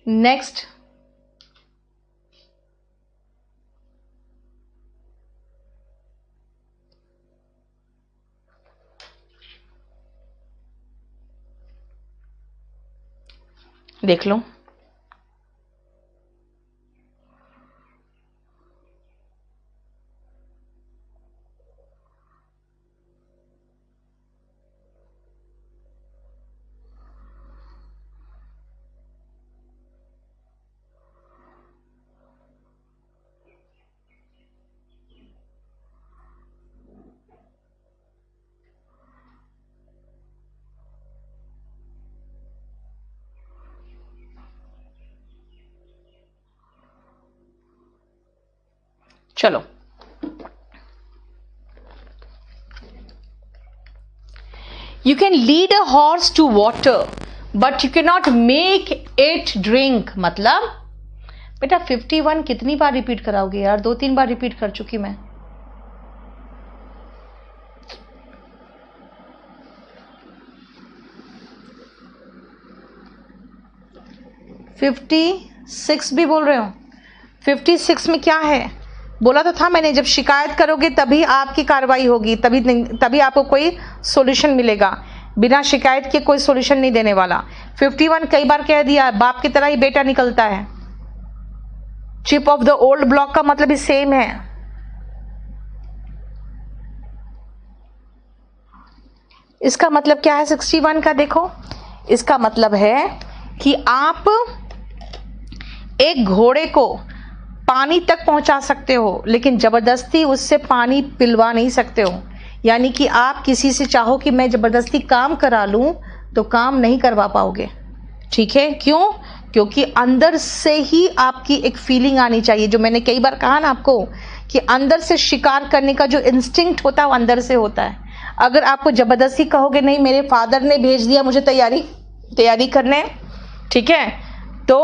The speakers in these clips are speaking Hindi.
नेक्स्ट, देख लो। चलो, you can lead a horse to water but you can not make it drink. मतलब बेटा 51 कितनी बार रिपीट कराओगे यार? 2-3 बार रिपीट कर चुकी मैं। $56 भी बोल रहे हो? 56 में क्या है? बोला तो था मैंने, जब शिकायत करोगे तभी आपकी कार्रवाई होगी, तभी आपको कोई सॉल्यूशन मिलेगा। बिना शिकायत के कोई सॉल्यूशन नहीं देने वाला। 51 कई बार कह दिया, बाप की तरह ही बेटा निकलता है। Chip off the old block का मतलब ही सेम है। इसका मतलब क्या है 61 का? देखो, इसका मतलब है कि आप एक घोड़े को पानी तक पहुंचा सकते हो, लेकिन जबरदस्ती उससे पानी पिलवा नहीं सकते हो। यानी कि आप किसी से चाहो कि मैं जबरदस्ती काम करा लूं तो काम नहीं करवा पाओगे। ठीक है? क्यों? क्योंकि अंदर से ही आपकी एक फीलिंग आनी चाहिए, जो मैंने कई बार कहा ना आपको कि अंदर से शिकार करने का जो इंस्टिंक्ट होता है वो अंदर से होता है। अगर आपको जबरदस्ती कहोगे नहीं मेरे फादर ने भेज दिया मुझे तैयारी करने, ठीक है, तो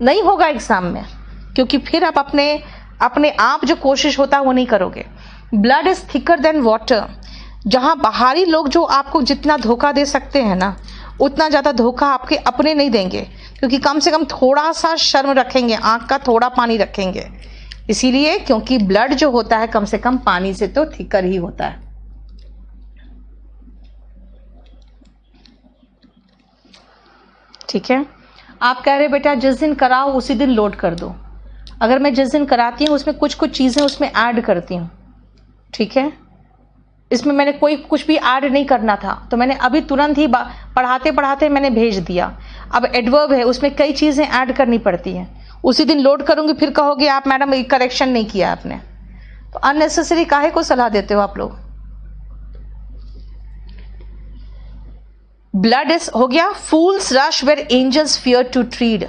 नहीं होगा एग्जाम में, क्योंकि फिर आप अपने आप जो कोशिश होता है वो नहीं करोगे। Blood is thicker than water. जहां बाहरी लोग जो आपको जितना धोखा दे सकते हैं ना, उतना ज्यादा धोखा आपके अपने नहीं देंगे, क्योंकि कम से कम थोड़ा सा शर्म रखेंगे, आंख का थोड़ा पानी रखेंगे। इसीलिए क्योंकि ब्लड जो होता है कम से कम पानी से तो थिकर ही होता है। ठीक है? आप कह रहे बेटा जिस दिन कराओ उसी दिन लोड कर दो। अगर मैं जिस दिन कराती हूँ उसमें कुछ चीजें उसमें ऐड करती हूँ। ठीक है? इसमें मैंने कुछ भी ऐड नहीं करना था, तो मैंने अभी तुरंत ही पढ़ाते पढ़ाते मैंने भेज दिया। अब एडवर्ब है, उसमें कई चीजें ऐड करनी पड़ती हैं। उसी दिन लोड करूंगी, फिर कहोगे आप मैडम करेक्शन नहीं किया आपने। तो अननेसेसरी काहे को सलाह देते हो आप लोग? ब्लड इज हो गया। Fools rush where angels fear to tread.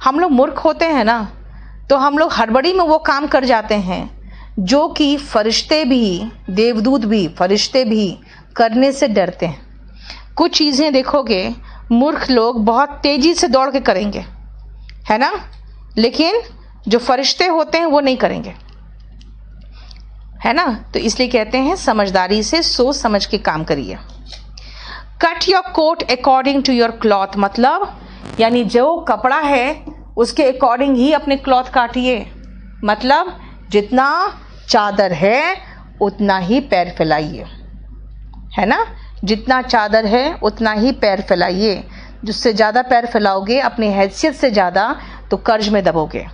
हम लोग मूर्ख होते हैं ना, तो हम लोग हड़बड़ी में वो काम कर जाते हैं जो कि फरिश्ते भी, देवदूत भी, फरिश्ते भी करने से डरते हैं। कुछ चीजें देखोगे मूर्ख लोग बहुत तेजी से दौड़ के करेंगे, है ना, लेकिन जो फरिश्ते होते हैं वो नहीं करेंगे, है ना। तो इसलिए कहते हैं समझदारी से सोच समझ के काम करिए। Cut your coat according to your cloth. मतलब यानी जो कपड़ा है उसके अकॉर्डिंग ही अपने क्लॉथ काटिए। मतलब जितना चादर है उतना ही पैर फैलाइए, है ना। जितना चादर है उतना ही पैर फैलाइए। जिससे ज़्यादा पैर फैलाओगे अपनी हैसियत से ज़्यादा तो कर्ज में दबोगे।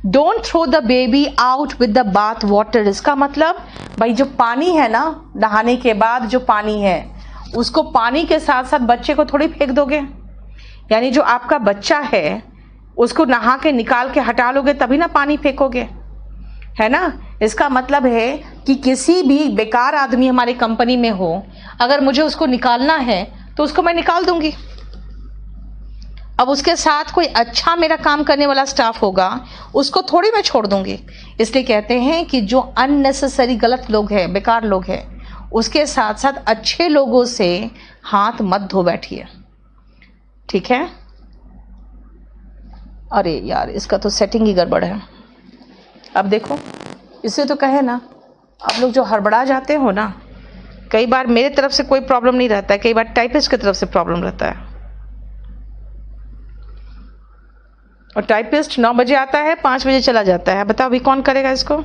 Don't throw the baby out with the bath water. इसका मतलब भाई जो पानी है ना, नहाने के बाद जो पानी है उसको पानी के साथ साथ बच्चे को थोड़ी फेंक दोगे। यानी जो आपका बच्चा है उसको नहा के निकाल के हटा लोगे तभी ना पानी फेंकोगे, है ना। इसका मतलब है कि किसी भी बेकार आदमी हमारी कंपनी में हो, अगर मुझे उसको निकालना है तो उसको मैं निकाल दूंगी। अब उसके साथ कोई अच्छा मेरा काम करने वाला स्टाफ होगा, उसको थोड़ी मैं छोड़ दूंगी। इसलिए कहते हैं कि जो अननेसेसरी गलत लोग हैं, बेकार लोग हैं, उसके साथ साथ अच्छे लोगों से हाथ मत धो बैठिए। ठीक है? अरे यार इसका तो सेटिंग ही गड़बड़ है। अब देखो, इससे तो कहे ना, आप लोग जो हड़बड़ा जाते हो ना, कई बार मेरे तरफ से कोई प्रॉब्लम नहीं रहता है, कई बार टाइपिस्ट की तरफ से प्रॉब्लम रहता है। और टाइपिस्ट 9 बजे आता है, 5 बजे चला जाता है। बताओ अभी कौन करेगा इसको?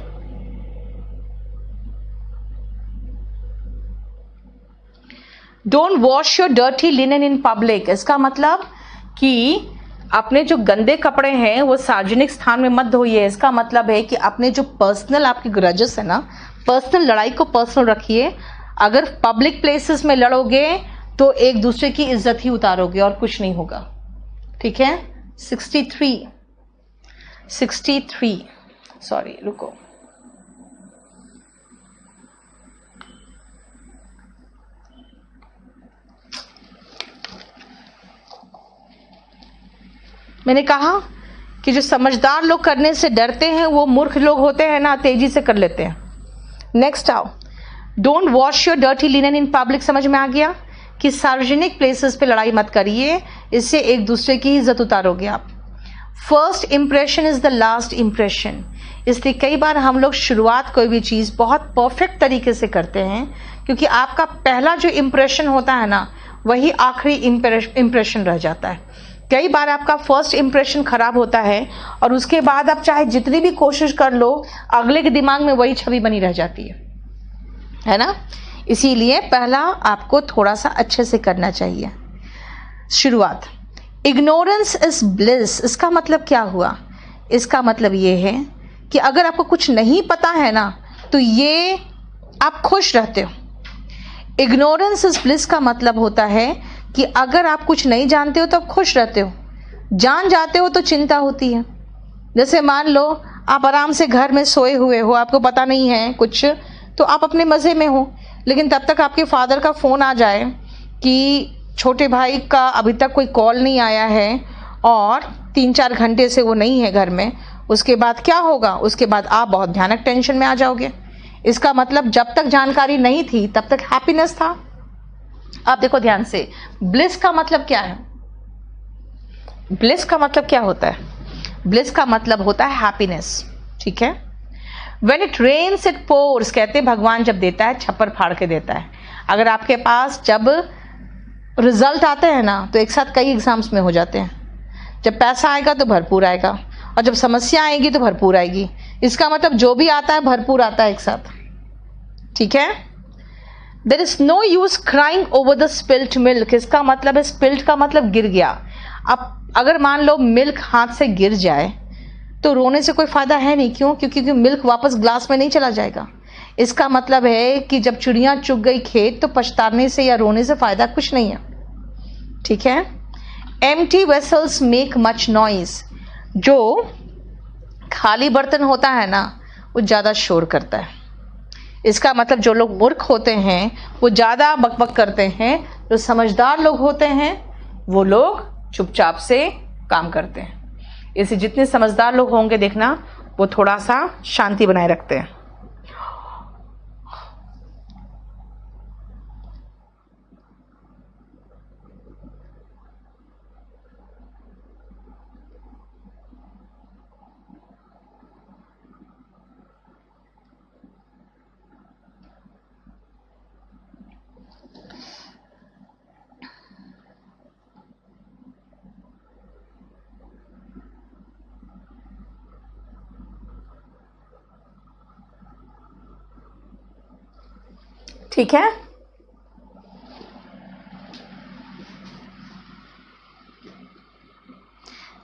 Don't wash your dirty linen in public. इसका मतलब कि अपने जो गंदे कपड़े हैं वो सार्वजनिक स्थान में मत धोइए। इसका मतलब है कि अपने जो पर्सनल आपके ग्रजेस है ना, पर्सनल लड़ाई को पर्सनल रखिए। अगर पब्लिक प्लेसेस में लड़ोगे तो एक दूसरे की इज्जत ही उतारोगे और कुछ नहीं होगा। ठीक है। 63 सॉरी रुको, मैंने कहा कि जो समझदार लोग करने से डरते हैं वो मूर्ख लोग होते हैं ना, तेजी से कर लेते हैं। नेक्स्ट आओ, don't wash your dirty linen in public. समझ में आ गया कि सार्वजनिक प्लेसेस पे लड़ाई मत करिए, इससे एक दूसरे की इज्जत उतारोगे आप। First impression is the last impression. इसलिए कई बार हम लोग शुरुआत कोई भी चीज बहुत परफेक्ट तरीके से करते हैं, क्योंकि आपका पहला जो इंप्रेशन होता है ना, वही आखिरी इंप्रेशन रह जाता है। कई बार आपका फर्स्ट इंप्रेशन खराब होता है और उसके बाद आप चाहे जितनी भी कोशिश कर लो, अगले के दिमाग में वही छवि बनी रह जाती है ना। इसीलिए पहला आपको थोड़ा सा अच्छे से करना चाहिए शुरुआत। Ignorance is bliss. इसका मतलब क्या हुआ? इसका मतलब ये है कि अगर आपको कुछ नहीं पता है ना, तो ये आप खुश रहते हो। इग्नोरेंस इज ब्लिस का मतलब होता है कि अगर आप कुछ नहीं जानते हो तो आप खुश रहते हो, जान जाते हो तो चिंता होती है। जैसे मान लो आप आराम से घर में सोए हुए हो, आपको पता नहीं है कुछ, तो आप अपने मज़े में हो, लेकिन तब तक आपके फादर का फ़ोन आ जाए कि छोटे भाई का अभी तक कोई कॉल नहीं आया है और 3-4 घंटे से वो नहीं है घर में। उसके बाद क्या होगा? उसके बाद आप बहुत भयानक टेंशन में आ जाओगे। इसका मतलब जब तक जानकारी नहीं थी तब तक हैप्पीनेस था। आप देखो ध्यान से, ब्लिस का मतलब क्या है? ब्लिस का मतलब क्या होता है? ब्लिस का मतलब होता है हैप्पीनेस। ठीक है। When it rains it pours, कहते हैं भगवान जब देता है छप्पर फाड़ के देता है। अगर आपके पास जब रिजल्ट आते हैं ना, तो एक साथ कई एग्जाम्स में हो जाते हैं। जब पैसा आएगा तो भरपूर आएगा, और जब समस्या आएगी तो भरपूर आएगी। इसका मतलब जो भी आता है भरपूर आता है एक साथ। ठीक है। There is no use crying over the spilt milk. इसका मतलब है, स्पिल्ट का मतलब गिर गया। अब अगर मान लो मिल्क हाथ से गिर जाए तो रोने से कोई फायदा है नहीं। क्यों? क्योंकि मिल्क वापस ग्लास में नहीं चला जाएगा। इसका मतलब है कि जब चिड़िया चुग गई खेत, तो पछताने से या रोने से फायदा कुछ नहीं है। ठीक है। Empty vessels make much noise. जो खाली बर्तन होता है ना, वो ज़्यादा शोर करता है। इसका मतलब जो लोग मूर्ख होते हैं वो ज़्यादा बकबक करते हैं, जो समझदार लोग होते हैं वो लोग चुपचाप से काम करते हैं। इसे जितने समझदार लोग होंगे देखना, वो थोड़ा सा शांति बनाए रखते हैं। ठीक है।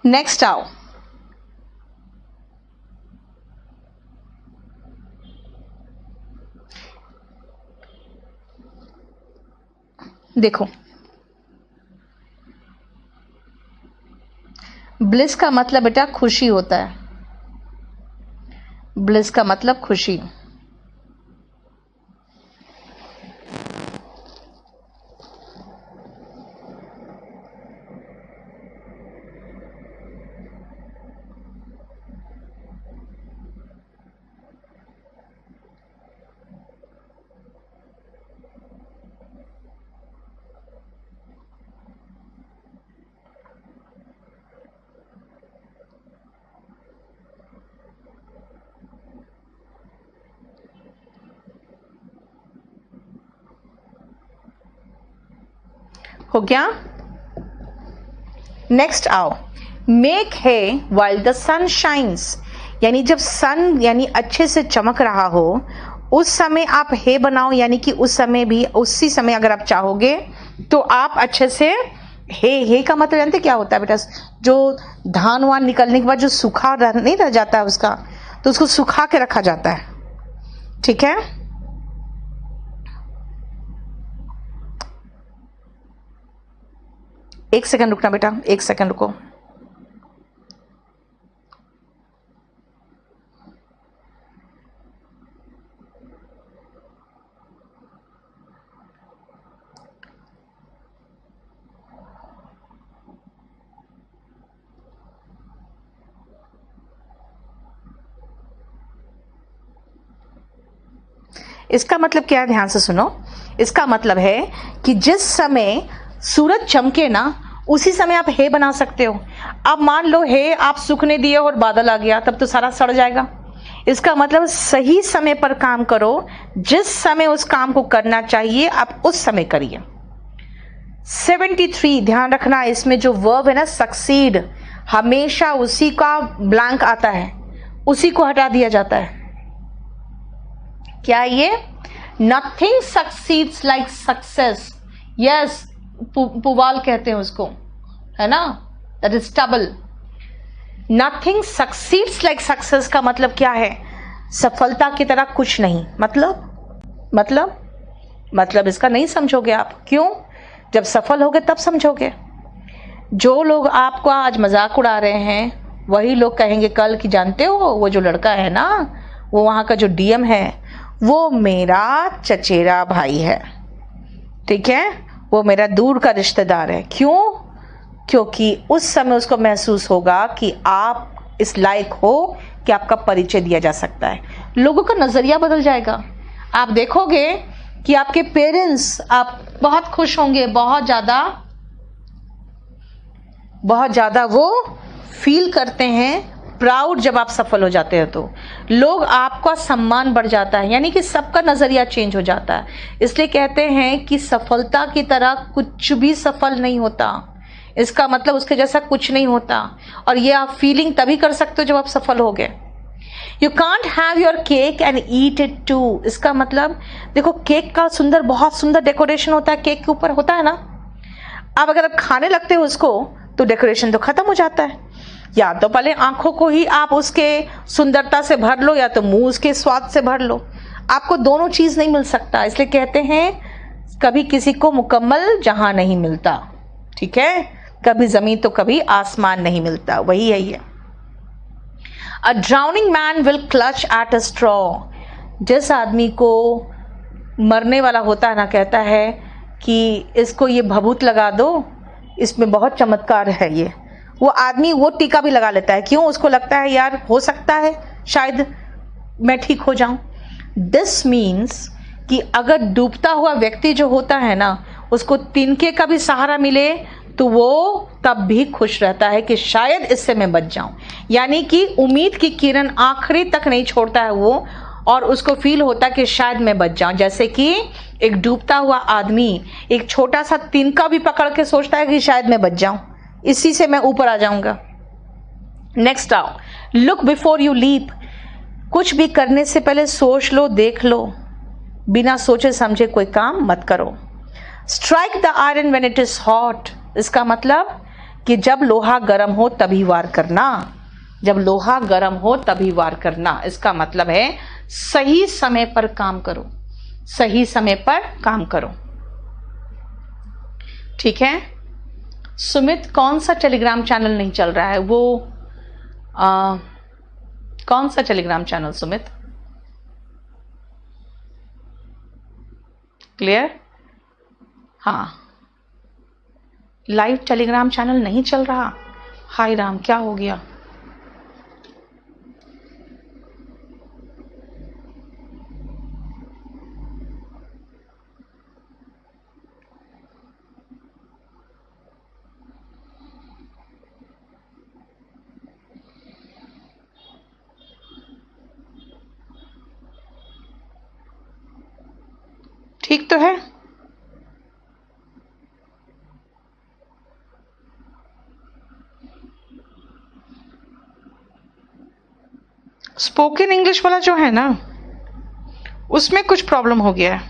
नेक्स्ट आओ, देखो ब्लिस का मतलब बेटा खुशी होता है। ब्लिस का मतलब खुशी। हो गया। नेक्स्ट आओ, मेक है वाइल द सन शाइन्स, यानी जब सन यानी अच्छे से चमक रहा हो उस समय आप हे बनाओ, यानी कि उस समय भी उसी समय अगर आप चाहोगे तो आप अच्छे से हे का मतलब जानते क्या होता है बेटा? जो धान वान निकलने के बाद जो सूखा नहीं रह जाता है उसका, तो उसको सुखा के रखा जाता है। ठीक है, एक सेकंड रुकना बेटा, एक सेकंड रुको। इसका मतलब क्या है, ध्यान से सुनो। इसका मतलब है कि जिस समय सूरज चमके ना उसी समय आप हे बना सकते हो। अब मान लो हे आप सूखने दिए और बादल आ गया, तब तो सारा सड़ जाएगा। इसका मतलब सही समय पर काम करो, जिस समय उस काम को करना चाहिए आप उस समय करिए। 73 ध्यान रखना, इसमें जो वर्ब है ना सक्सीड, हमेशा उसी का ब्लैंक आता है, उसी को हटा दिया जाता है। क्या ये nothing succeeds like success, yes पुवाल कहते हैं उसको, है ना, that is stubble. Nothing succeeds like success का मतलब क्या है? सफलता की तरह कुछ नहीं। मतलब इसका नहीं समझोगे आप। क्यों? जब सफल होगे तब समझोगे। जो लोग आपको आज मजाक उड़ा रहे हैं वही लोग कहेंगे कल कि जानते हो वो जो लड़का है ना, वो वहां का जो डीएम है वो मेरा चचेरा भाई है। ठीक है, वो मेरा दूर का रिश्तेदार है। क्यों? क्योंकि उस समय उसको महसूस होगा कि आप इस लायक हो कि आपका परिचय दिया जा सकता है। लोगों का नजरिया बदल जाएगा। आप देखोगे कि आपके पेरेंट्स, आप बहुत खुश होंगे, बहुत ज्यादा वो फील करते हैं प्राउड जब आप सफल हो जाते हैं, तो लोग आपका सम्मान बढ़ जाता है, यानी कि सबका नजरिया चेंज हो जाता है। इसलिए कहते हैं कि सफलता की तरह कुछ भी सफल नहीं होता। इसका मतलब उसके जैसा कुछ नहीं होता, और ये आप फीलिंग तभी कर सकते हो जब आप सफल हो गए। You can't have your cake and eat it too. इसका मतलब देखो, केक का बहुत सुंदर डेकोरेशन होता है, केक के ऊपर होता है ना। अब अगर आप खाने लगते हो उसको तो डेकोरेशन तो खत्म हो जाता है। या तो पहले आंखों को ही आप उसके सुंदरता से भर लो, या तो मुंह उसके स्वाद से भर लो। आपको दोनों चीज नहीं मिल सकता। इसलिए कहते हैं कभी किसी को मुकम्मल जहां नहीं मिलता। ठीक है, कभी जमीन तो कभी आसमान नहीं मिलता, वही है ये। A drowning man will clutch at a straw. जिस आदमी को मरने वाला होता है ना, कहता है कि इसको ये भभूत लगा दो, इसमें बहुत चमत्कार है ये, वो आदमी वो टीका भी लगा लेता है। क्यों? उसको लगता है यार हो सकता है शायद मैं ठीक हो जाऊं। दिस मीन्स कि अगर डूबता हुआ व्यक्ति जो होता है ना, उसको तिनके का भी सहारा मिले तो वो तब भी खुश रहता है कि शायद इससे मैं बच जाऊं। यानी कि उम्मीद की किरण आखिरी तक नहीं छोड़ता है वो, और उसको फील होता है कि शायद मैं बच जाऊं। जैसे कि एक डूबता हुआ आदमी एक छोटा सा तिनका भी पकड़ के सोचता है कि शायद मैं बच जाऊं, इसी से मैं ऊपर आ जाऊंगा। नेक्स्ट आओ, लुक बिफोर यू लीप। कुछ भी करने से पहले सोच लो, देख लो, बिना सोचे समझे कोई काम मत करो। Strike the iron when it is hot. इसका मतलब कि जब लोहा गर्म हो तभी वार करना, जब लोहा गर्म हो तभी वार करना। इसका मतलब है सही समय पर काम करो, सही समय पर काम करो। ठीक है, सुमित कौन सा टेलीग्राम चैनल नहीं चल रहा है? वो कौन सा टेलीग्राम चैनल सुमित? क्लियर? हाँ, लाइव टेलीग्राम चैनल नहीं चल रहा। हाय राम, क्या हो गया? ठीक तो है? स्पोकन इंग्लिश वाला जो है ना, उसमें कुछ प्रॉब्लम हो गया है।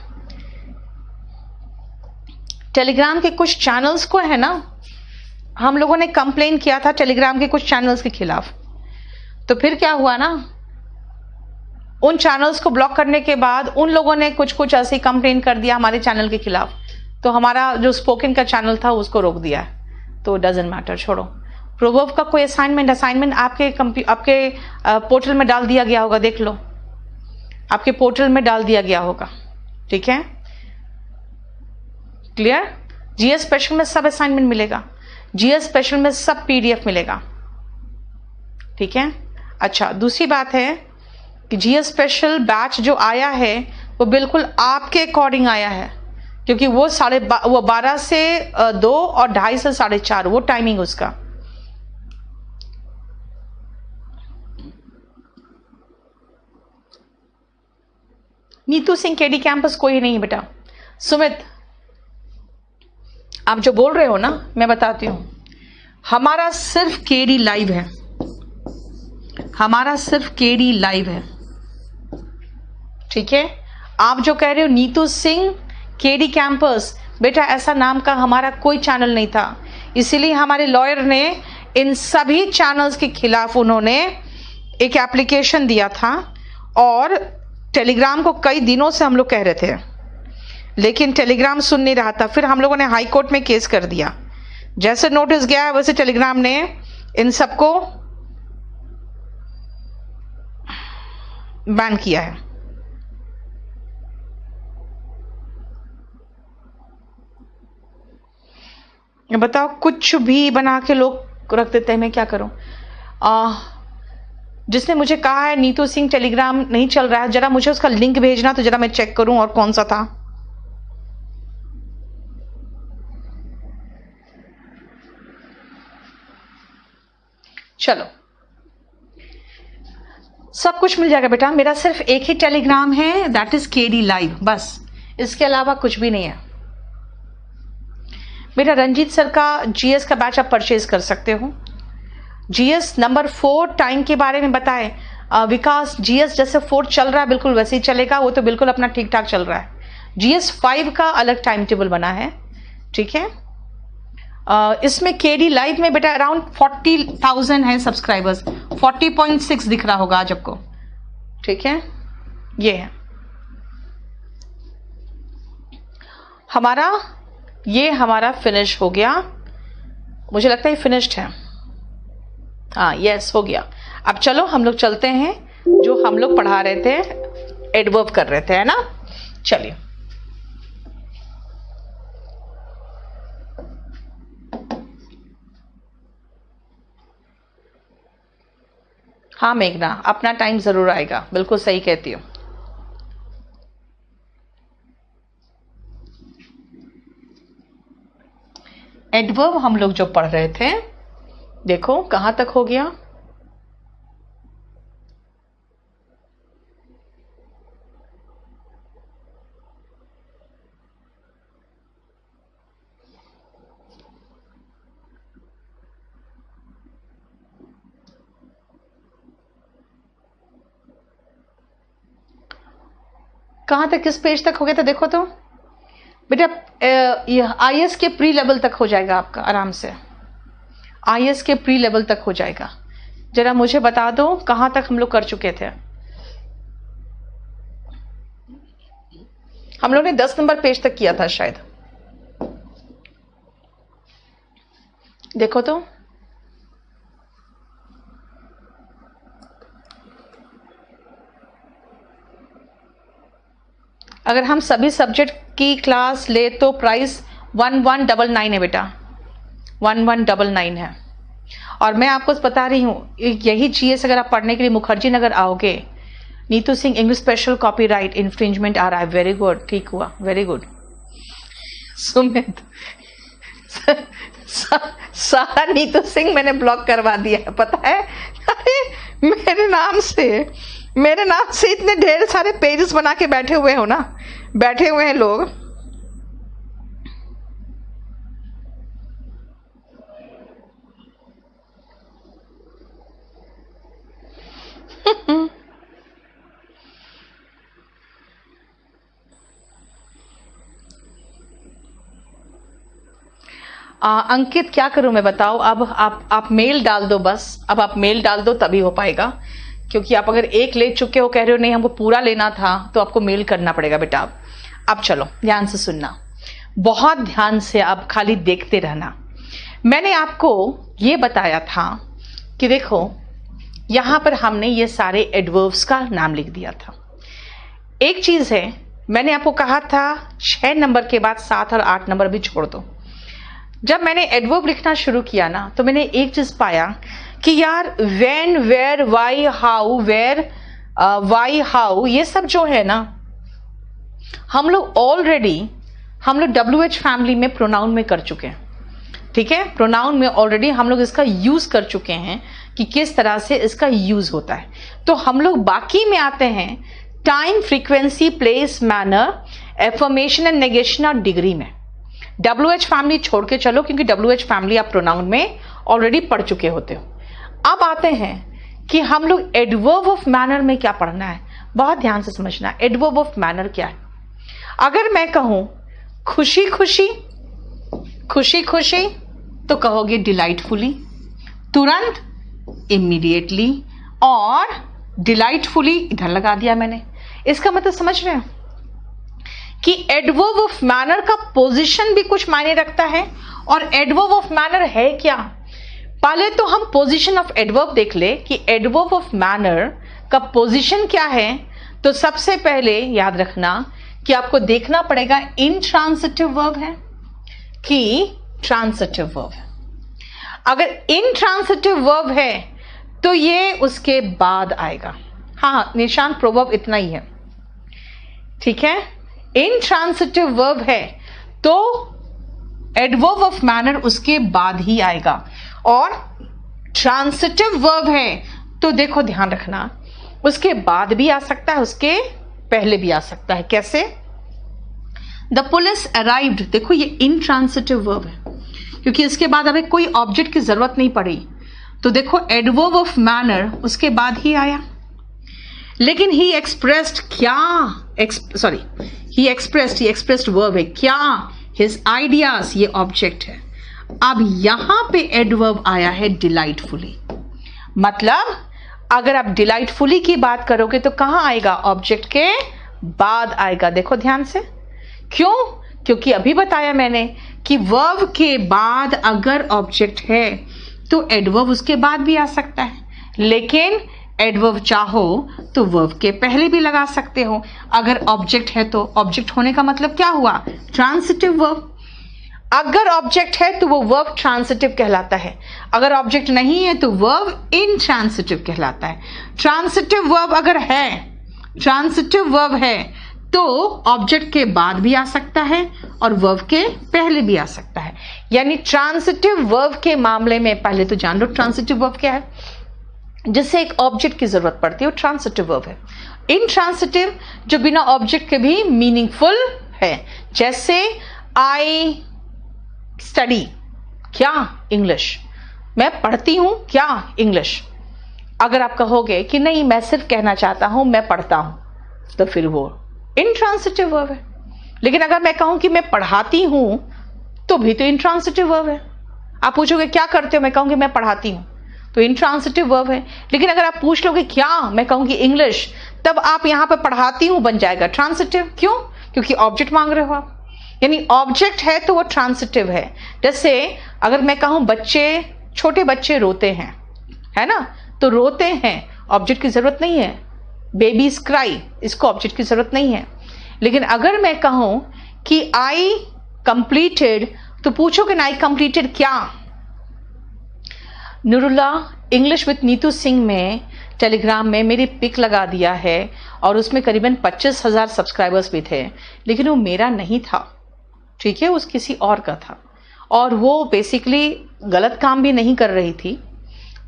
टेलीग्राम के कुछ चैनल्स को है ना, हम लोगों ने कंप्लेन किया था टेलीग्राम के कुछ चैनल्स के खिलाफ। तो फिर क्या हुआ ना, उन चैनल्स को ब्लॉक करने के बाद उन लोगों ने कुछ कुछ ऐसी कंप्लेन कर दिया हमारे चैनल के खिलाफ, तो हमारा जो स्पोकन का चैनल था उसको रोक दिया है। तो डजंट मैटर, छोड़ो। प्रोवर्ब का कोई असाइनमेंट आपके पोर्टल में डाल दिया गया होगा, देख लो, आपके पोर्टल में डाल दिया गया होगा। ठीक है, क्लियर। जीएस स्पेशल में सब असाइनमेंट मिलेगा, जीएस स्पेशल में सब पीडीएफ मिलेगा। ठीक है। अच्छा, दूसरी बात है कि जीएस स्पेशल बैच जो आया है वो बिल्कुल आपके अकॉर्डिंग आया है, क्योंकि वो 12 से 2 और 2:30 से 4:30 वो टाइमिंग उसका। नीतू सिंह केडी कैंपस कोई नहीं बेटा। सुमित, आप जो बोल रहे हो ना, मैं बताती हूं, हमारा सिर्फ केडी लाइव है, हमारा सिर्फ केडी लाइव है। ठीक है। आप जो कह रहे हो नीतू सिंह केडी कैंपस, बेटा ऐसा नाम का हमारा कोई चैनल नहीं था, इसीलिए हमारे लॉयर ने इन सभी चैनल्स के खिलाफ उन्होंने एक एप्लीकेशन दिया था, और टेलीग्राम को कई दिनों से हम लोग कह रहे थे, लेकिन टेलीग्राम सुन नहीं रहा था। फिर हम लोगों ने हाई कोर्ट में केस कर दिया। जैसे नोटिस गया वैसे टेलीग्राम ने इन सबको बैन किया है। बताओ, कुछ भी बना के लोग रख देते हैं, मैं क्या करूं। जिसने मुझे कहा है नीतू सिंह टेलीग्राम नहीं चल रहा है, जरा मुझे उसका लिंक भेजना तो जरा मैं चेक करूं, और कौन सा था। चलो, सब कुछ मिल जाएगा बेटा। मेरा सिर्फ एक ही टेलीग्राम है, दैट इज केडी लाइव, बस, इसके अलावा कुछ भी नहीं है बेटा। रंजीत सर का जीएस का बैच आप परचेज कर सकते हो। जीएस नंबर 4 टाइम के बारे में बताए विकास। जीएस जैसे 4 चल रहा है बिल्कुल वैसे ही चलेगा, वो तो बिल्कुल अपना ठीक ठाक चल रहा है। जीएस 5 का अलग टाइम टेबल बना है। ठीक है। इसमें केडी लाइव में बेटा अराउंड 40,000 है सब्सक्राइबर्स, 40.6 दिख रहा होगा आज आपको। ठीक है, ये है हमारा, ये हमारा फिनिश हो गया, मुझे लगता है फिनिश्ड है। हाँ, यस, हो गया। अब चलो हम लोग चलते हैं, जो हम लोग पढ़ा रहे थे, एडवर्ब कर रहे थे, है ना। चलिए, हाँ मेघना, अपना टाइम जरूर आएगा, बिल्कुल सही कहती हो। एडवर्ब हम लोग जो पढ़ रहे थे, देखो कहां तक हो गया। कहां तक, किस पेज तक हो गया था देखो तो बेटा। आईएएस के प्री लेवल तक हो जाएगा आपका आराम से, आईएएस के प्री लेवल तक हो जाएगा। जरा मुझे बता दो कहां तक हम लोग कर चुके थे। हम लोग ने 10 नंबर पेज तक किया था शायद, देखो तो। अगर हम सभी सब्जेक्ट की क्लास ले तो प्राइस 1199 है बेटा, 1199 है। और मैं आपको बता रही हूं, यही जीएस अगर आप पढ़ने के लिए मुखर्जी नगर आओगे, Neetu Singh English special copyright infringement आ रहा है, वेरी गुड, ठीक हुआ, वेरी गुड। सुमित, सारा नीतू सिंह मैंने ब्लॉक करवा दिया है, पता है। अरे मेरे नाम से इतने ढेर सारे पेजेस बना के बैठे हुए हो ना, बैठे हुए हैं लोग। अंकित क्या करूं मैं बताओ। अब आप मेल डाल दो, बस अब आप मेल डाल दो तभी हो पाएगा, क्योंकि आप अगर एक ले चुके हो, कह रहे हो नहीं हमको पूरा लेना था, तो आपको मेल करना पड़ेगा बेटा। अब चलो ध्यान से सुनना, बहुत ध्यान से, अब खाली देखते रहना। मैंने आपको ये बताया था कि देखो यहां पर हमने ये सारे एडवर्ब्स का नाम लिख दिया था। एक चीज है, मैंने आपको कहा था 6 नंबर के बाद 7 और 8 नंबर भी छोड़ दो। जब मैंने एडवर्ब लिखना शुरू किया ना, तो मैंने एक चीज पाया कि यार when, where, why, how, where, why, how, ये सब जो है ना, हम लोग ऑलरेडी WH फैमिली में प्रोनाउन में कर चुके हैं। ठीक है, प्रोनाउन में ऑलरेडी हम लोग इसका यूज कर चुके हैं कि किस तरह से इसका यूज होता है। तो हम लोग बाकी में आते हैं time, frequency, place, manner, affirmation and negation और डिग्री में। WH फैमिली छोड़ के चलो, क्योंकि WH फैमिली आप प्रोनाउन में ऑलरेडी पढ़ चुके होते हो। अब आते हैं कि हम लोग एडवर्ब ऑफ मैनर में क्या पढ़ना है। बहुत ध्यान से समझना, एडवर्ब ऑफ मैनर क्या है। अगर मैं कहूं खुशी खुशी, खुशी खुशी, तो कहोगे डिलाइटफुली, तुरंत, इमीडिएटली, और डिलाइटफुली इधर लगा दिया मैंने। इसका मतलब समझ रहे हो कि एडवर्ब ऑफ मैनर का पोजीशन भी कुछ मायने रखता है। और एडवर्ब ऑफ मैनर है क्या, पहले तो हम पोजीशन ऑफ एडवर्ब देख ले कि एडवर्ब ऑफ मैनर का पोजीशन क्या है। तो सबसे पहले याद रखना कि आपको देखना पड़ेगा इंट्रांसिटिव वर्ब है कि ट्रांसिटिव वर्ब है। अगर इंट्रांसिटिव वर्ब है तो ये उसके बाद आएगा। हाँ, निशान प्रोवर्ब इतना ही है, ठीक है। इंट्रांसिटिव वर्ब है तो एडवर्ब ऑफ मैनर उसके बाद ही आएगा, और ट्रांसिटिव वर्ब है तो देखो ध्यान रखना, उसके बाद भी आ सकता है, उसके पहले भी आ सकता है। कैसे? द पुलिस अराइव्ड, देखो ये इंट्रांसिटिव वर्ब है, क्योंकि इसके बाद अभी कोई ऑब्जेक्ट की जरूरत नहीं पड़ी, तो देखो एडवर्ब ऑफ मैनर उसके बाद ही आया। लेकिन ही एक्सप्रेस्ड क्या, ही एक्सप्रेस्ड वर्ब है क्या, हिज आइडियाज, ये ऑब्जेक्ट है। अब यहां पे एडवर्ब आया है डिलाइटफुली, मतलब अगर आप डिलाइटफुली की बात करोगे तो कहां आएगा, ऑब्जेक्ट के बाद आएगा। देखो ध्यान से, क्यों? क्योंकि अभी बताया मैंने कि वर्ब के बाद अगर ऑब्जेक्ट है तो एडवर्ब उसके बाद भी आ सकता है, लेकिन एडवर्ब चाहो तो वर्ब के पहले भी लगा सकते हो। अगर ऑब्जेक्ट है तो ऑब्जेक्ट होने का मतलब क्या हुआ, ट्रांसिटिव वर्ब। अगर ऑब्जेक्ट है तो वो वर्ब ट्रांसिटिव कहलाता है, अगर ऑब्जेक्ट नहीं है तो वर्ब इनट्रांसिटिव कहलाता है। ट्रांसिटिव वर्ब अगर है, ट्रांसिटिव वर्ब है तो ऑब्जेक्ट के बाद भी आ सकता है और वर्ब के पहले भी आ सकता है। यानी ट्रांसिटिव वर्ब के मामले में पहले तो जान लो ट्रांसिटिव वर्ब क्या है, जिससे एक ऑब्जेक्ट की जरूरत पड़ती है, वो ट्रांसिटिव वर्ब है। इनट्रांसिटिव जो बिना ऑब्जेक्ट के भी मीनिंगफुल है, जैसे आई स्टडी, क्या इंग्लिश, मैं पढ़ती हूं क्या इंग्लिश। अगर आप कहोगे कि नहीं मैं सिर्फ कहना चाहता हूं मैं पढ़ता हूं, तो फिर वो इंट्रांसिटिव वर्ब है। लेकिन अगर मैं कहूं कि मैं पढ़ाती हूं तो भी तो इंट्रांसिटिव वर्ब है। आप पूछोगे क्या करते हो, मैं कहूंगी मैं पढ़ाती हूं, तो इंट्रांसिटिव वर्ब है। लेकिन अगर आप पूछ लोगे क्या, मैं कहूंगी इंग्लिश, तब आप यहां पर पढ़ाती हूं बन जाएगा ट्रांसिटिव। क्यों? क्योंकि ऑब्जेक्ट मांग रहे हो आप, यानी ऑब्जेक्ट है तो वो ट्रांसिटिव है। जैसे अगर मैं कहूं बच्चे, छोटे बच्चे रोते हैं, है ना, तो रोते हैं ऑब्जेक्ट की जरूरत नहीं है। बेबीज क्राई, इसको ऑब्जेक्ट की जरूरत नहीं है। लेकिन अगर मैं कहूं कि आई कंप्लीटेड, तो पूछोगे ना आई कंप्लीटेड क्या। नूरुल्ला इंग्लिश विद नीतू सिंह में टेलीग्राम में मेरी पिक लगा दिया है और उसमें करीबन 25,000 सब्सक्राइबर्स भी थे, लेकिन वो मेरा नहीं था, ठीक है, उस किसी और का था। और वो बेसिकली गलत काम भी नहीं कर रही थी,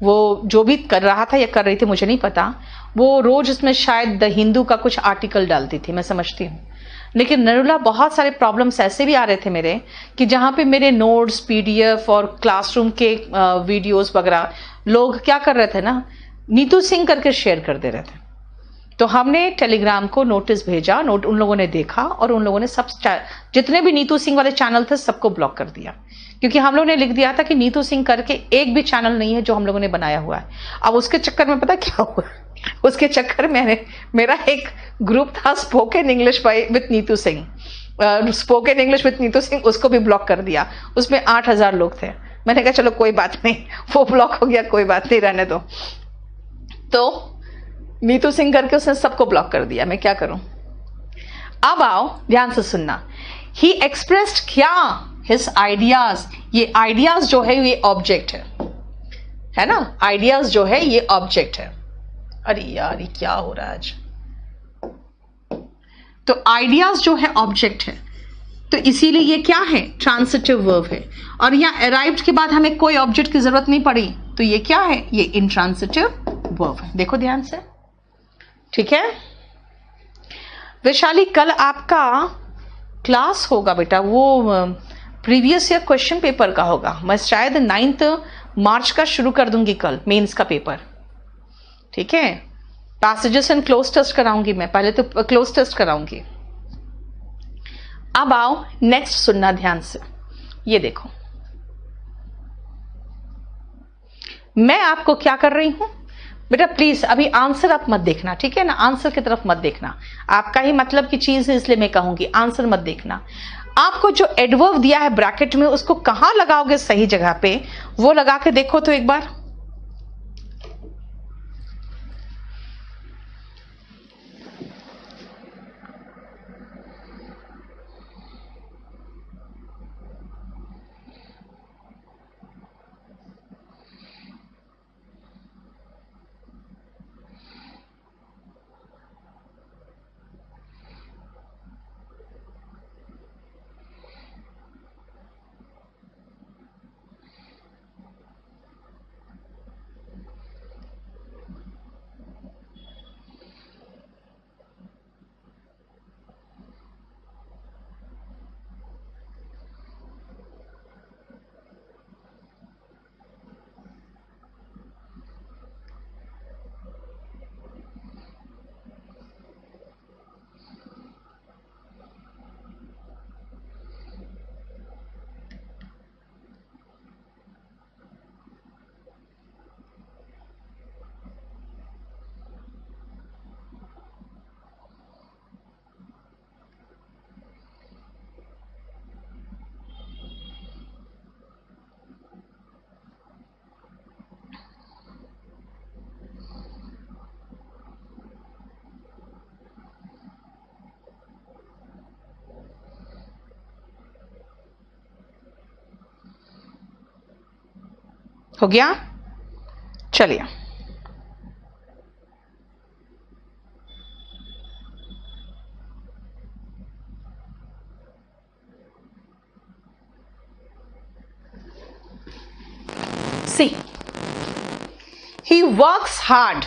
वो जो भी कर रहा था या कर रही थी मुझे नहीं पता, वो रोज उसमें शायद द हिंदू का कुछ आर्टिकल डालती थी, मैं समझती हूँ। लेकिन नरूला बहुत सारे प्रॉब्लम्स ऐसे भी आ रहे थे मेरे कि जहाँ पे मेरे नोट्स, पीडीएफ और क्लासरूम के वीडियोस वगैरह लोग क्या कर रहे थे ना, नीतू सिंह करके शेयर कर दे रहे थे। तो हमने टेलीग्राम को नोटिस भेजा, उन लोगों ने देखा और उन लोगों ने सब जितने भी नीतू सिंह वाले चैनल थे सबको ब्लॉक कर दिया, क्योंकि हम लोगों ने लिख दिया था कि नीतू सिंह करके एक भी चैनल नहीं है जो हम लोगों ने बनाया हुआ है। अब उसके चक्कर में पता क्या हुआ, उसके चक्कर में मेरा एक ग्रुप था spoken English with Neetu Singh, spoken English with Neetu Singh, उसको भी ब्लॉक कर दिया। उसमें 8,000 लोग थे। मैंने कहा चलो कोई बात नहीं, वो ब्लॉक हो गया, कोई बात नहीं, रहने दो। तो नीतू सिंह करके उसने सबको ब्लॉक कर दिया, मैं क्या करूं। अब आओ ध्यान से सुनना, ही एक्सप्रेस्ड क्या, हिज आइडियाज। ये आइडियाज जो है ये ऑब्जेक्ट है ना, आइडियाज जो है ये ऑब्जेक्ट है। अरे यार ये क्या हो रहा है आज। तो आइडियाज जो है ऑब्जेक्ट है, तो इसीलिए ये क्या है, ट्रांसिटिव वर्ब है। और यहां अराइव्ड के बाद हमें कोई ऑब्जेक्ट की जरूरत नहीं पड़ी, तो ये क्या है, ये इंट्रांसिटिव वर्ब है। देखो ध्यान से, ठीक है। वैशाली कल आपका क्लास होगा बेटा, वो प्रीवियस ईयर क्वेश्चन पेपर का होगा। मैं शायद 9 मार्च का शुरू कर दूंगी कल मेंस का पेपर, ठीक है। पैसेजेस एंड क्लोज टेस्ट कराऊंगी मैं, पहले तो क्लोज टेस्ट कराऊंगी। अब आओ नेक्स्ट सुनना ध्यान से, ये देखो मैं आपको क्या कर रही हूं बेटा, प्लीज अभी आंसर आप मत देखना, ठीक है ना, आंसर की तरफ मत देखना, आपका ही मतलब की चीज है इसलिए मैं कहूंगी आंसर मत देखना। आपको जो एडवर्ब दिया है ब्रैकेट में उसको कहां लगाओगे सही जगह पे, वो लगा के देखो तो एक बार। हो गया, चलिए सी, ही वर्क्स हार्ड।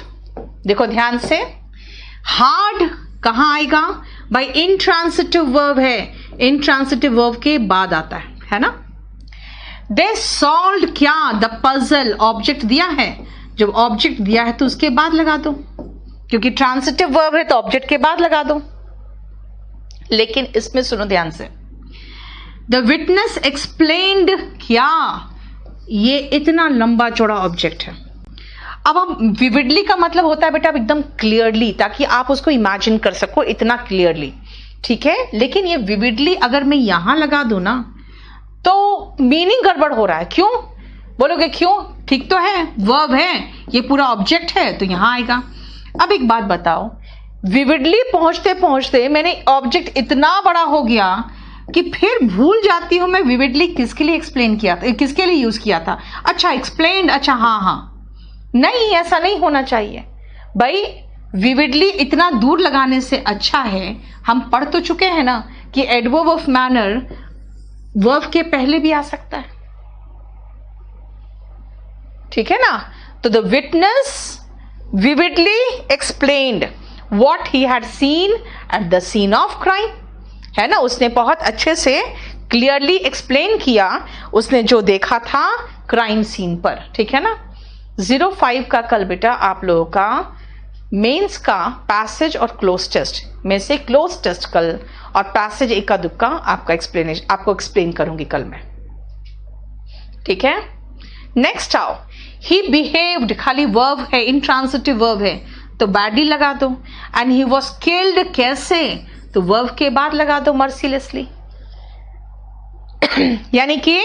देखो ध्यान से, हार्ड कहां आएगा भाई, इंट्रांसिटिव वर्ब है, इंट्रांसिटिव वर्ब के बाद आता है ना। दे सॉल्व क्या, द पजल, ऑब्जेक्ट दिया है, जब ऑब्जेक्ट दिया है तो उसके बाद लगा दो, क्योंकि ट्रांसिटिव वर्ब है तो ऑब्जेक्ट के बाद लगा दो। लेकिन इसमें सुनो ध्यान से, द विटनेस एक्सप्लेन्ड क्या, ये इतना लंबा चौड़ा ऑब्जेक्ट है। अब हम विविडली का मतलब होता है बेटा एकदम क्लियरली, ताकि आप उसको इमेजिन कर सको इतना क्लियरली, ठीक है। लेकिन ये विविडली अगर मैं यहां लगा दूं ना तो मीनिंग गड़बड़ हो रहा है। क्यों बोलोगे, क्यों, ठीक तो है, वर्ब है, ये पूरा ऑब्जेक्ट है तो यहां आएगा। अब एक बात बताओ, विविडली पहुंचते पहुंचते मैंने ऑब्जेक्ट इतना बड़ा हो गया कि फिर भूल जाती हूं मैं विविडली किसके लिए एक्सप्लेन किया था, किसके लिए यूज किया था। अच्छा एक्सप्लेन्ड, अच्छा हाँ, नहीं ऐसा नहीं होना चाहिए भाई। विविडली इतना दूर लगाने से अच्छा है, हम पढ़ तो चुके हैं ना कि एडवर्ब ऑफ मैनर वर्ब के पहले भी आ सकता है, ठीक है ना। तो the witness vividly explained what he had seen at the scene of crime, है ना, उसने बहुत अच्छे से क्लियरली एक्सप्लेन किया उसने जो देखा था क्राइम सीन पर, ठीक है ना। 05 का कल बेटा आप लोगों का मेंस का पैसेज और क्लोज टेस्ट में से क्लोज टेस्ट कल और पैसेज इक्का दुक्का आपको एक्सप्लेन करूंगी कल मैं, ठीक है। नेक्स्ट आओ, ही बिहेव्ड, खाली वर्ब है, इंट्रांसिटिव वर्ब है तो बैडली लगा दो। एंड ही वॉज किल्ड, कैसे, तो वर्ब के बाद लगा दो मर्सीलेसली। यानी कि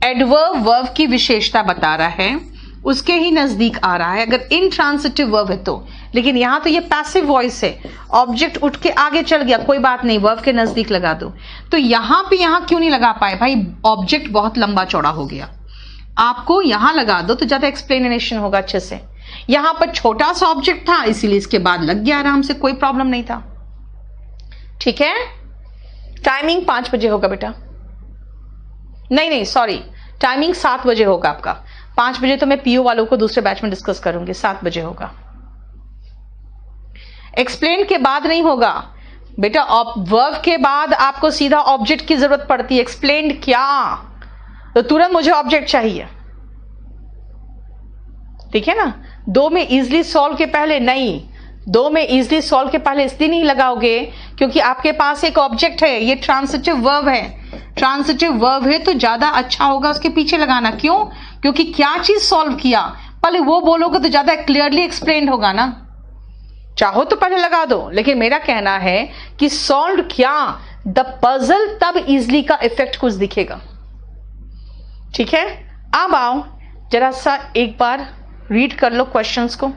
एडवर्ब वर्ब की विशेषता बता रहा है, उसके ही नजदीक आ रहा है अगर इंट्रांसिटिव वर्ब है तो। लेकिन यहां तो ये पैसिव वॉइस है, ऑब्जेक्ट उठ के आगे चल गया, कोई बात नहीं, वर्ब के नजदीक लगा दो। तो यहां पे यहां क्यों नहीं लगा पाए भाई, ऑब्जेक्ट बहुत लंबा चौड़ा हो गया, आपको यहां लगा दो तो ज्यादा एक्सप्लेनेशन होगा अच्छे से। यहां पर छोटा सा ऑब्जेक्ट था इसीलिए इसके बाद लग गया आराम से, कोई प्रॉब्लम नहीं था, ठीक है। टाइमिंग 5 बजे होगा बेटा, नहीं सॉरी, टाइमिंग 7 बजे होगा आपका। 5 बजे तो मैं पीओ वालों को दूसरे बैच में डिस्कस करूंगी, 7 बजे होगा। एक्सप्लेन के बाद नहीं होगा बेटा, वर्ब के बाद आपको सीधा ऑब्जेक्ट की जरूरत पड़ती है। एक्सप्लेन क्या, तो तुरंत मुझे ऑब्जेक्ट चाहिए, ठीक है ना। 2 में इजिली सॉल्व के पहले नहीं, 2 में इजिली सॉल्व के पहले इसलिए नहीं लगाओगे क्योंकि आपके पास एक ऑब्जेक्ट है, ये ट्रांसिटिव वर्ब है। ट्रांसिटिव वर्ब है तो ज्यादा अच्छा होगा उसके पीछे लगाना। क्यों? क्योंकि क्या चीज सॉल्व किया, पहले वो बोलोगे तो ज्यादा क्लियरली एक्सप्लेन होगा ना। चाहो तो पहले लगा दो, लेकिन मेरा कहना है कि सॉल्व क्या द पजल, तब इजिली का इफेक्ट कुछ दिखेगा, ठीक है। अब आओ जरा सा एक बार रीड कर लो क्वेश्चंस को।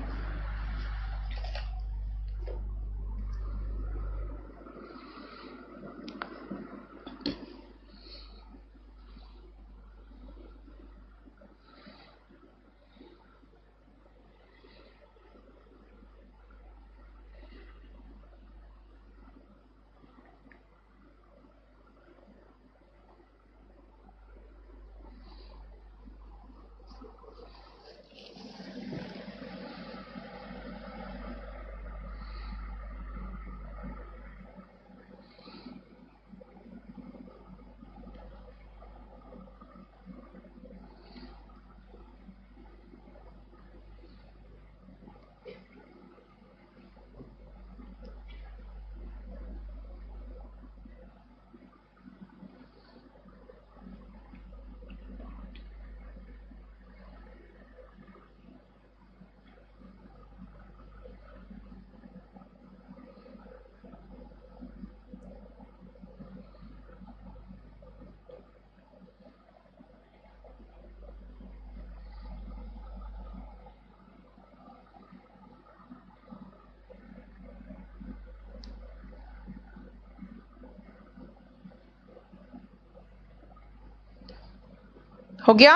हो गया,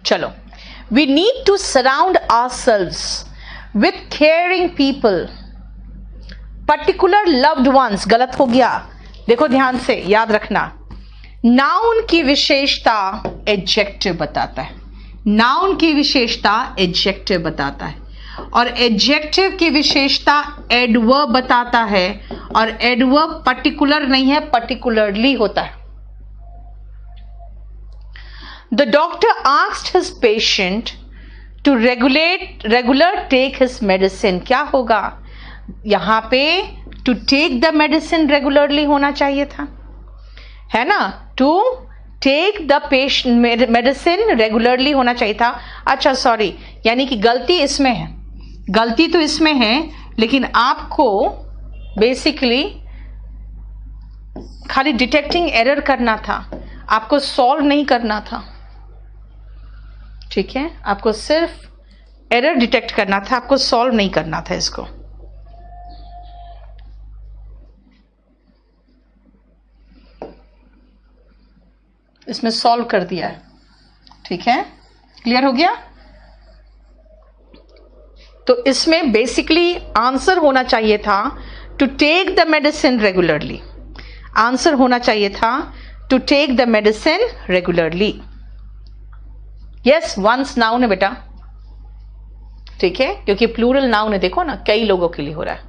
चलो। We need to surround ourselves with caring people, particular loved ones, गलत हो गया, देखो ध्यान से याद रखना। नाउन की विशेषता एडजेक्टिव बताता है, नाउन की विशेषता एडजेक्टिव बताता है, और एडजेक्टिव की विशेषता एडवर्ब बताता है, और एडवर्ब पर्टिकुलर नहीं है, पर्टिकुलरली होता है। The doctor asked his patient to regular take his medicine. क्या होगा यहां पे? To take the medicine regularly होना चाहिए था, है ना। To take the patient medicine regularly होना चाहिए था। अच्छा सॉरी, यानी कि गलती इसमें है, गलती तो इसमें है, लेकिन आपको बेसिकली खाली डिटेक्टिंग एरर करना था, आपको सॉल्व नहीं करना था, ठीक है। आपको सिर्फ एरर डिटेक्ट करना था, आपको सॉल्व नहीं करना था इसको। इसमें सॉल्व कर दिया है, ठीक है, क्लियर हो गया। तो इसमें बेसिकली आंसर होना चाहिए था to take the medicine regularly, answer होना चाहिए था to take the medicine regularly. Yes, once known है बेटा, ठीक है, क्योंकि प्लूरल नाउन है, देखो ना कई लोगों के लिए हो रहा है।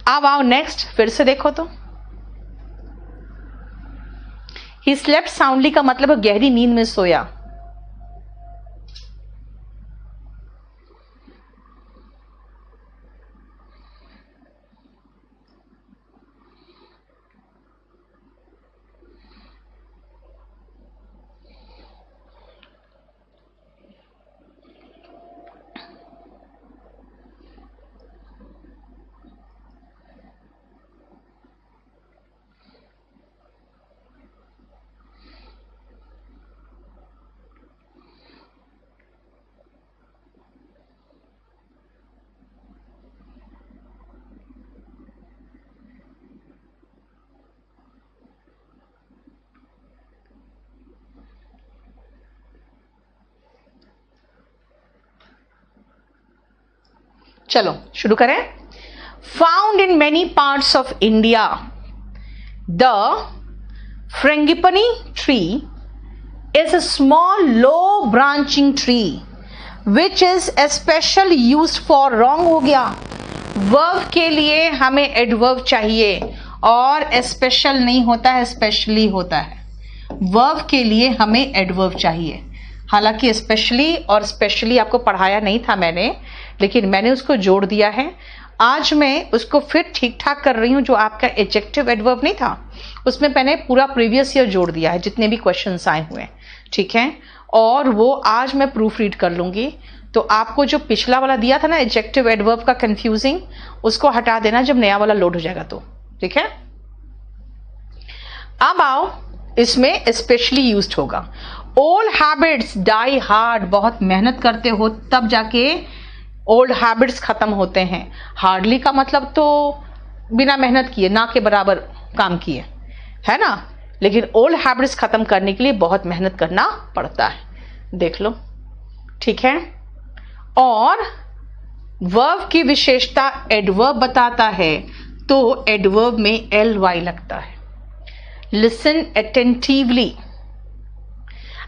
अब आओ नेक्स्ट, फिर से देखो तो। ही स्लेप्ट साउंडली का मतलब है गहरी नींद में सोया। चलो शुरू करें। Found in many parts of India, the frangipani tree is a small low branching tree which is especially used for, wrong हो गया। वर्ब के लिए हमें एडवर्ब चाहिए और स्पेशल नहीं होता है, स्पेशली होता है। वर्ब के लिए हमें एडवर्ब चाहिए। हालांकि स्पेशली और स्पेशली आपको पढ़ाया नहीं था मैंने, लेकिन मैंने उसको जोड़ दिया है। आज मैं उसको फिर ठीक ठाक कर रही हूँ। जो आपका एडजेक्टिव एडवर्ब नहीं था उसमें मैंने पूरा प्रीवियस ईयर जोड़ दिया है, जितने भी क्वेश्चंस आए हुए हैं, ठीक है। और वो आज मैं प्रूफ रीड कर लूंगी। तो आपको जो पिछला वाला दिया था ना एडजेक्टिव एडवर्ब का कंफ्यूजिंग, उसको हटा देना जब नया वाला लोड हो जाएगा तो, ठीक है। अब आओ, इसमें स्पेशली यूज्ड होगा। ओल्ड हैबिट्स डाई हार्ड, बहुत मेहनत करते हो तब जाके ओल्ड हैबिट्स खत्म होते हैं। हार्डली का मतलब तो बिना मेहनत किए, ना के बराबर काम किए, है ना। लेकिन ओल्ड हैबिट्स खत्म करने के लिए बहुत मेहनत करना पड़ता है, देख लो, ठीक है। और वर्ब की विशेषता एडवर्ब बताता है, तो एडवर्ब में ly लगता है। Listen attentively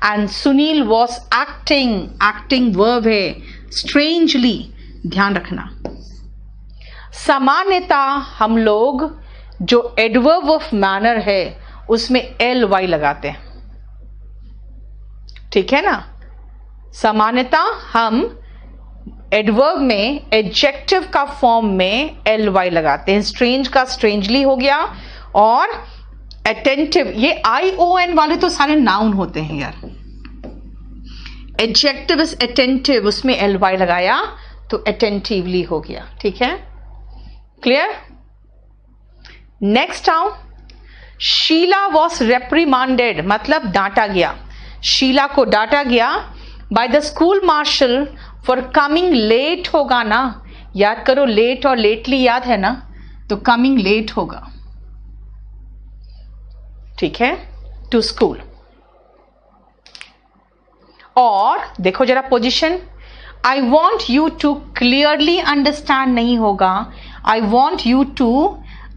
and Sunil was acting, acting verb है। स्ट्रेंजली, ध्यान रखना। सामान्यता हम लोग जो एडवर्ब ऑफ मैनर है उसमें ly लगाते हैं, ठीक है ना। सामान्यता हम एडवर्ब में एडजेक्टिव का फॉर्म में ly लगाते हैं। स्ट्रेंज का स्ट्रेंजली हो गया, और अटेंटिव, ये ION वाले तो सारे नाउन होते हैं यार। एडजेक्टिव इज अटेंटिव, उसमें ly लगाया तो अटेंटिवली हो गया, ठीक है। क्लियर। नेक्स्ट आओ, शीला वॉज रेप्रीमांडेड, मतलब डांटा गया। शीला को डांटा गया by the school marshal for coming late, होगा ना, याद करो, लेट और लेटली याद है ना, तो कमिंग लेट होगा, ठीक है, टू स्कूल। और देखो जरा position, I want you to clearly understand नहीं होगा, I want you to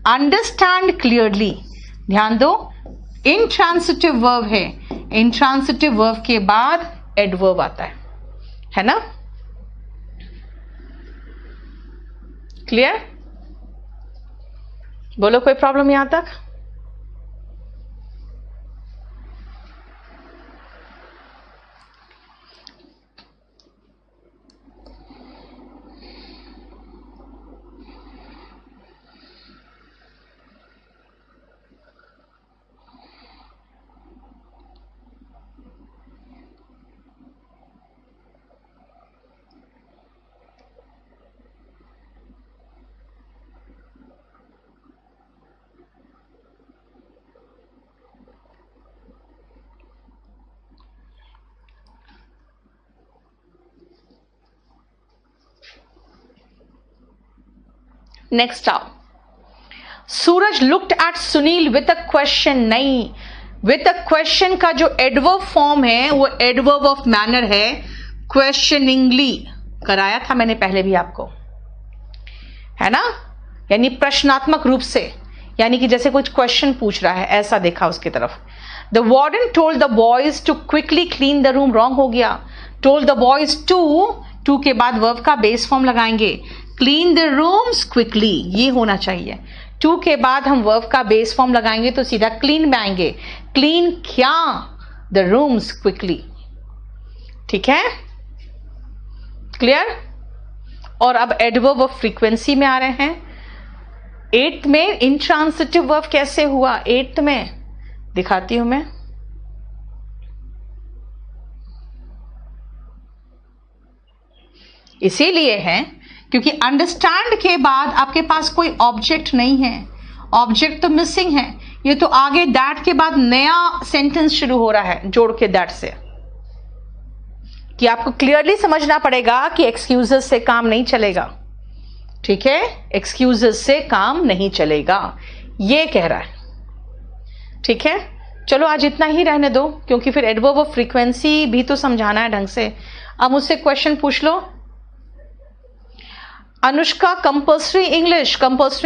understand clearly. ध्यान दो, इंट्रांसिटिव वर्ब है, इंट्रांसिटिव वर्ब के बाद एडवर्ब आता है ना। क्लियर। बोलो कोई प्रॉब्लम यहां तक। नेक्स्ट आओ, Suraj looked at Sunil with a question. नहीं, विद अ क्वेश्चन का जो एडवर्ब फॉर्म है वो एडवर्ब ऑफ मैनर है, क्वेश्चनिंगली कराया था मैंने पहले भी आपको, है ना। यानी प्रश्नात्मक रूप से, यानी कि जैसे कुछ क्वेश्चन पूछ रहा है ऐसा देखा उसकी तरफ। The warden told the boys to quickly clean the room, wrong हो गया। टोल्ड द बॉयज टू के बाद वर्ब का बेस फॉर्म लगाएंगे, क्लीन द रूम्स क्विकली, ये होना चाहिए। टू के बाद हम वर्ब का बेस फॉर्म लगाएंगे तो सीधा क्लीन में आएंगे, क्लीन क्या द रूम्स क्विकली, ठीक है। क्लियर। और अब एडवर्ब ऑफ फ्रीक्वेंसी में आ रहे हैं। 8th में इंट्रांसिटिव वर्ब कैसे हुआ, 8th में दिखाती हूं मैं। इसीलिए है क्योंकि अंडरस्टैंड के बाद आपके पास कोई ऑब्जेक्ट नहीं है, ऑब्जेक्ट तो मिसिंग है। ये तो आगे दैट के बाद नया सेंटेंस शुरू हो रहा है जोड़ के दैट से, कि आपको क्लियरली समझना पड़ेगा कि एक्सक्यूजेस से काम नहीं चलेगा, ठीक है। एक्सक्यूजेस से काम नहीं चलेगा, ये कह रहा है, ठीक है। चलो आज इतना ही रहने दो, क्योंकि फिर एडवर्ब ऑफ फ्रीक्वेंसी भी तो समझाना है ढंग से। अब मुझसे क्वेश्चन पूछ लो। अनुष्का कंपल्सरी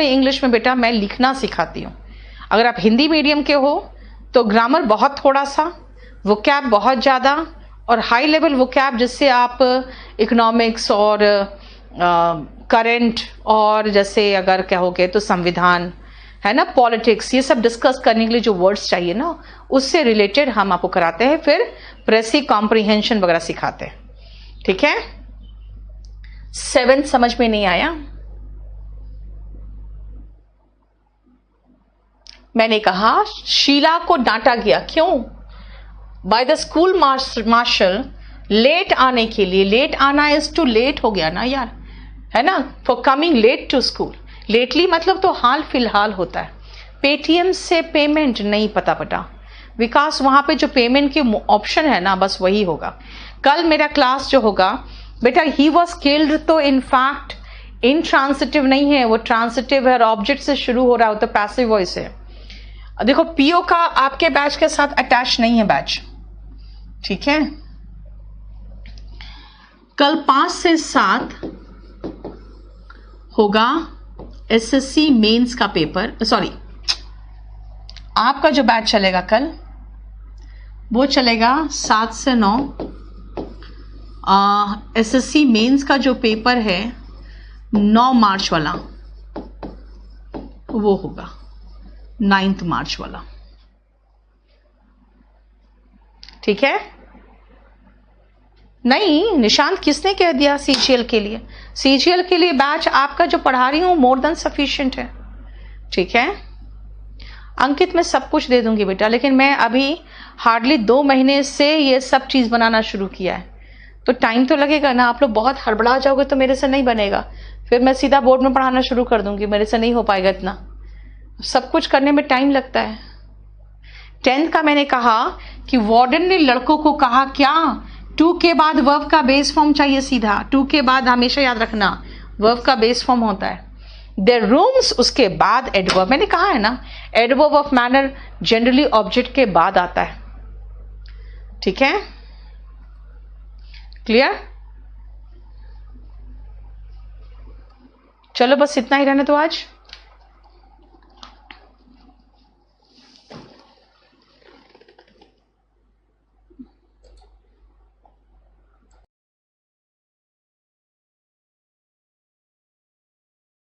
इंग्लिश में बेटा मैं लिखना सिखाती हूँ। अगर आप हिंदी मीडियम के हो तो ग्रामर बहुत थोड़ा सा, वोकैब बहुत ज़्यादा और हाई लेवल वोकैब, जिससे आप इकोनॉमिक्स और करंट और जैसे अगर कहोगे तो संविधान है ना, पॉलिटिक्स, ये सब डिस्कस करने के लिए जो वर्ड्स चाहिए ना, उससे रिलेटेड हम आपको कराते हैं। फिर प्रेसी कॉम्प्रिहेंशन वगैरह सिखाते हैं। ठीक है, 7 समझ में नहीं आया? मैंने कहा शीला को डांटा गया, क्यों? By the school marshal, late आने के लिए। लेट आना इज टू लेट हो गया ना यार, है ना, for coming late to school. Lately मतलब तो हाल फिलहाल होता है। पेटीएम से पेमेंट नहीं, पता पटा विकास, वहां पे जो पेमेंट की ऑप्शन है ना, बस वही होगा। कल मेरा क्लास जो होगा बेटा, ही वॉज किल्ड, तो इनफैक्ट इंट्रांसिटिव नहीं है, वो ट्रांसिटिव है और ऑब्जेक्ट से शुरू हो रहा हो तो पैसिव वॉइस है। देखो पीओ का आपके बैच के साथ अटैच नहीं है बैच, ठीक है। कल 5 से 7 होगा एसएससी मेंस का पेपर, सॉरी आपका जो बैच चलेगा कल वो चलेगा 7 से 9। एसएससी मेंस का जो पेपर है 9 मार्च वाला वो होगा 9 मार्च वाला, ठीक है। नहीं निशांत, किसने कह दिया सीजीएल के लिए? सीजीएल के लिए बैच आपका जो पढ़ा रही हूं मोर देन सफिशिएंट है, ठीक है। अंकित मैं सब कुछ दे दूंगी बेटा, लेकिन मैं अभी हार्डली 2 महीने से ये सब चीज बनाना शुरू किया है, तो टाइम तो लगेगा ना। आप लोग बहुत हड़बड़ा जाओगे तो मेरे से नहीं बनेगा, फिर मैं सीधा बोर्ड में पढ़ाना शुरू कर दूंगी, मेरे से नहीं हो पाएगा इतना, सब कुछ करने में टाइम लगता है। 10th का मैंने कहा कि वार्डन ने लड़कों को कहा क्या, 2 के बाद वर्ब का बेस फॉर्म चाहिए सीधा, 2 के बाद हमेशा याद रखना वर्ब का बेस फॉर्म होता है। देयर रूम्स, उसके बाद एडवर्ब, मैंने कहा है ना adverb of manner generally object के बाद आता है, ठीक है, क्लियर। चलो बस इतना ही रहने दो आज।